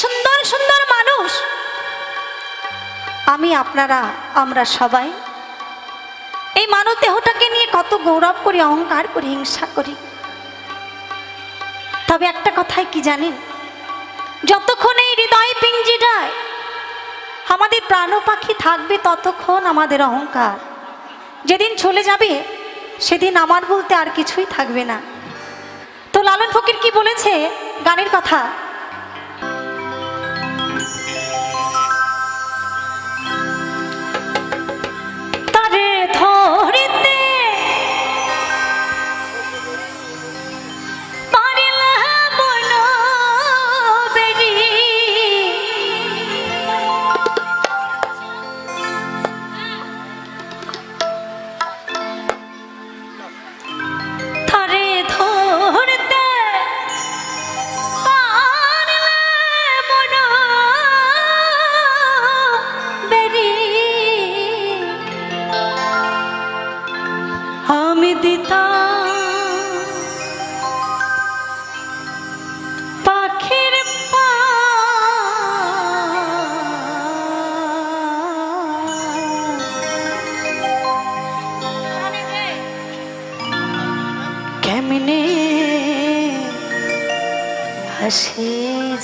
সুন্দর সুন্দর মানুষ আমি আপনারা আমরা সবাই এই মানব দেহটাকে নিয়ে কত গৌরব করি, অহংকার করি, হিংসা করি। তবে একটা কথাই কি জানেন, যতক্ষণ এই হৃদয় পিঞ্জিরায় আমাদের প্রাণ পাখি থাকবে ততক্ষণ আমাদের অহংকার, যেদিন চলে যাবে সেদিন আমার বলতে আর কিছুই থাকবে না। তো লালন ফকির কি বলেছে গানের কথা, তারে ধরিতে পারিলা মন বেরি, তারে ধরতে পারিলা মন বেরি, আমি দিতাম পাখির পা, কেমনে হাসে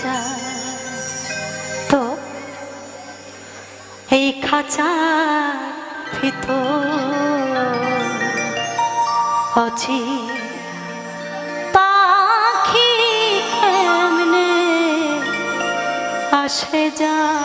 যায়। তো এই খাঁচার ভিতর অচি পাখি কেমনে আসে যায়।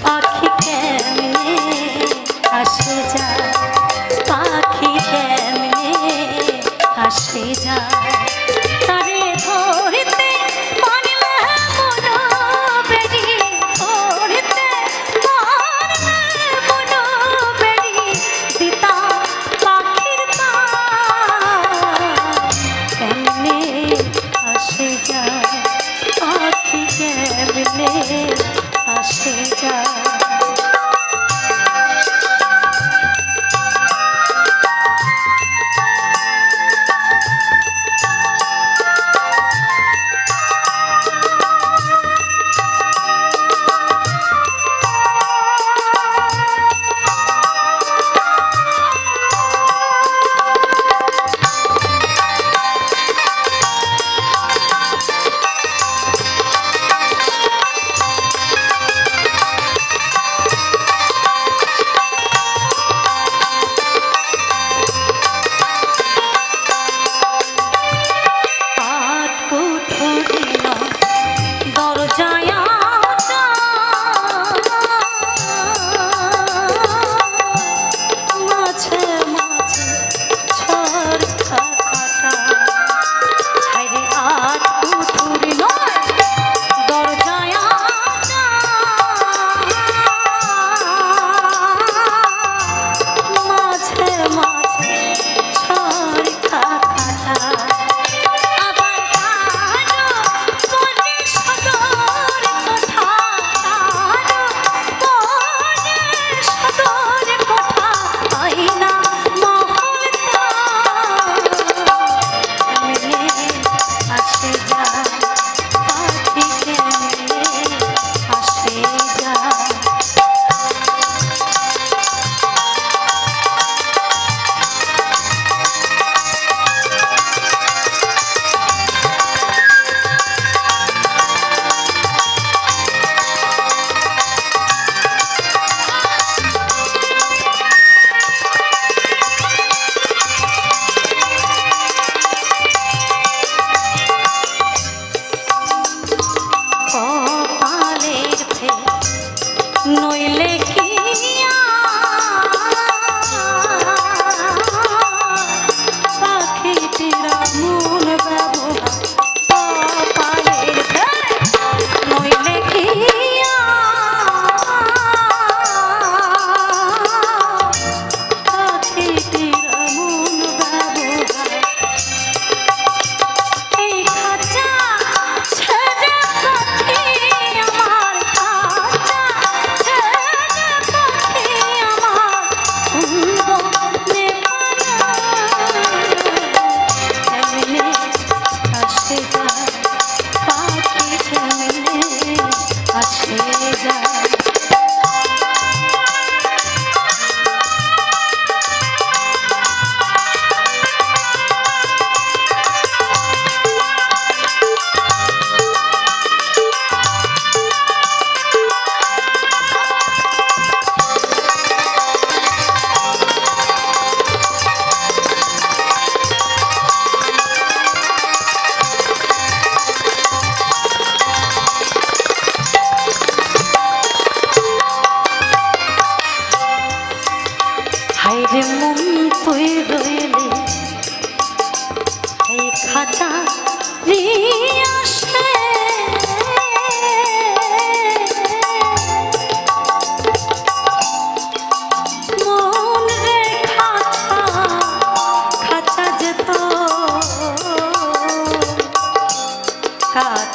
পাখি কেমনে আসে যায়, পাখি কেমনে আসে যায়, তারে ধরতে পারিলা মন বেরি, ধরতে পারিলা মন বেরি, দিতাম পাখির পা, কেমনে আসে যায়, পাখি কেমনে আসে যায়।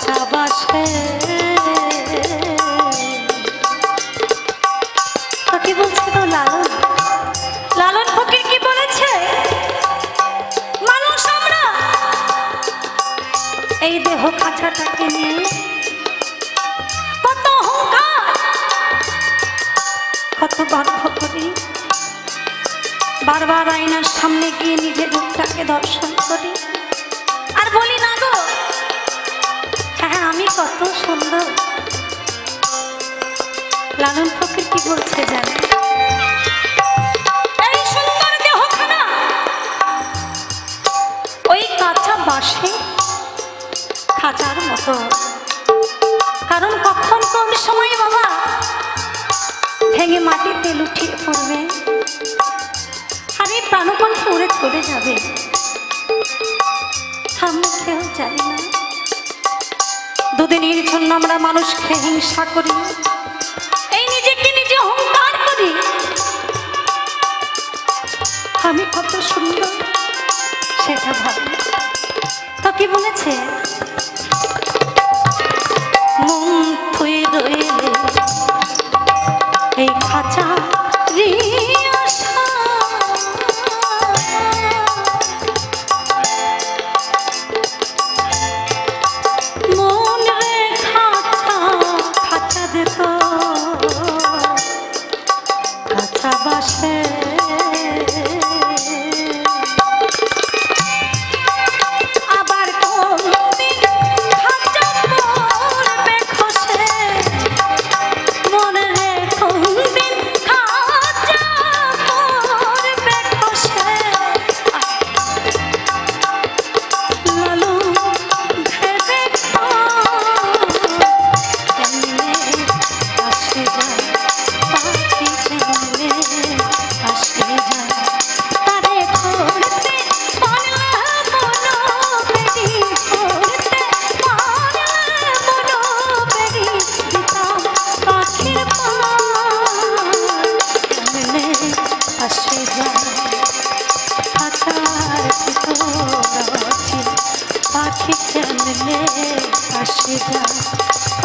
কাঁচা বাসে কি বলছে তো লালন লালন ফকির কি বলেছে মানুষ আমরা এই দেহ কাঁচাটাকে নিয়ে কত অহংকার কত গর্ব করি বারবার আয়নার সামনে গিয়ে নিজের রূপটাকে দর্শন করি আর বলি না গো হ্যাঁ আমি কত সুন্দর লালন ফকির কি বলছে জানেন এই সুন্দর দেহখানা ওই কাঁচা বাঁশে খাঁচার মতো কারণ কখন কোন সময় বাবা ভেঙে মাটিতে লুটিয়ে পড়বে আর এই প্রাণপণকে উড়ে চলে যাবে আমরা কেউ জানি না দুদিনের জন্য আমরা মানুষকে হিংসা করি এই নিজেকে নিজে অহংকার করি আমি কত সুন্দর সেটা ভাবি তো কি বলেছে মন থুয়ে রইলে এই খাঁচা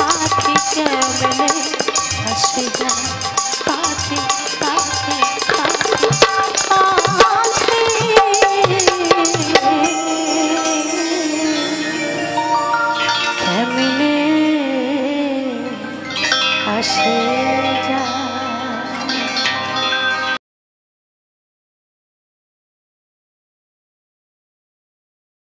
পাখি কেমনে আসে যায়